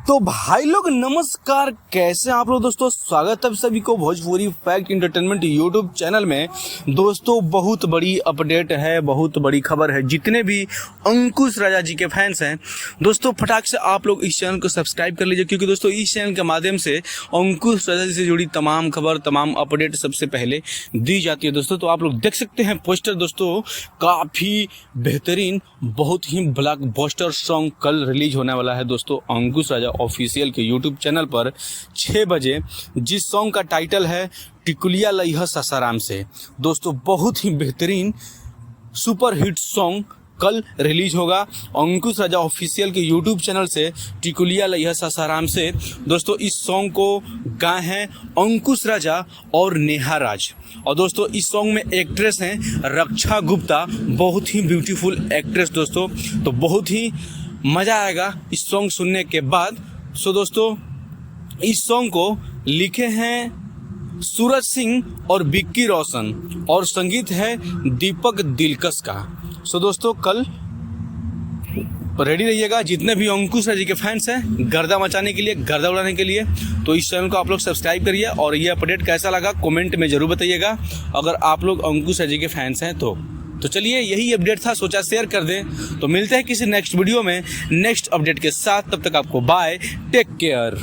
तो भाई लोग नमस्कार, कैसे हैं आप लोग दोस्तों। स्वागत है सभी को Bhojpuri fact entertainment YouTube channel में। दोस्तों बहुत बड़ी अपडेट है, बहुत बड़ी खबर है। जितने भी अंकुश राजा जी के फैंस हैं दोस्तों, फटाक से आप लोग इस चैनल को सब्सक्राइब कर लीजिए, क्योंकि दोस्तों इस चैनल के माध्यम से अंकुश राजा जी से जुड़ी तमाम खबर, तमाम अपडेट सबसे पहले दी जाती है दोस्तों। तो आप लोग देख सकते हैं पोस्टर दोस्तों, काफ़ी बेहतरीन, बहुत ही ब्लॉकबस्टर सॉन्ग कल रिलीज होने वाला है दोस्तों अंकुश राजा ऑफिशियल के यूट्यूब चैनल पर 6 बजे, जिस सॉन्ग का टाइटल है टिकुलिया लइहा सासाराम से। दोस्तों बहुत ही बेहतरीन सुपर हिट सॉन्ग कल रिलीज होगा अंकुश राजा ऑफिशियल के यूट्यूब चैनल से, टिकुलिया लइहा सासाराम से। दोस्तों इस सॉन्ग को गाए हैं अंकुश राजा और नेहा राज, और दोस्तों इस सॉन्ग में एक्ट्रेस हैं रक्षा गुप्ता, बहुत ही ब्यूटीफुल एक्ट्रेस दोस्तों। तो बहुत ही मज़ा आएगा इस सॉन्ग सुनने के बाद। सो दोस्तों इस सॉन्ग को लिखे हैं सूरज सिंह और विक्की रोशन, और संगीत है दीपक दिलकश का। सो दोस्तों कल रेडी रहिएगा, जितने भी अंकुश राजा जी के फैंस हैं गर्दा मचाने के लिए, गर्दा उड़ाने के लिए। तो इस चैनल को आप लोग सब्सक्राइब करिए, और ये अपडेट कैसा लगा कमेंट में ज़रूर बताइएगा, अगर आप लोग अंकुश राजा जी के फैंस हैं तो चलिए यही अपडेट था, सोचा शेयर कर दें। तो मिलते हैं किसी नेक्स्ट वीडियो में नेक्स्ट अपडेट के साथ, तब तक आपको बाय, टेक केयर।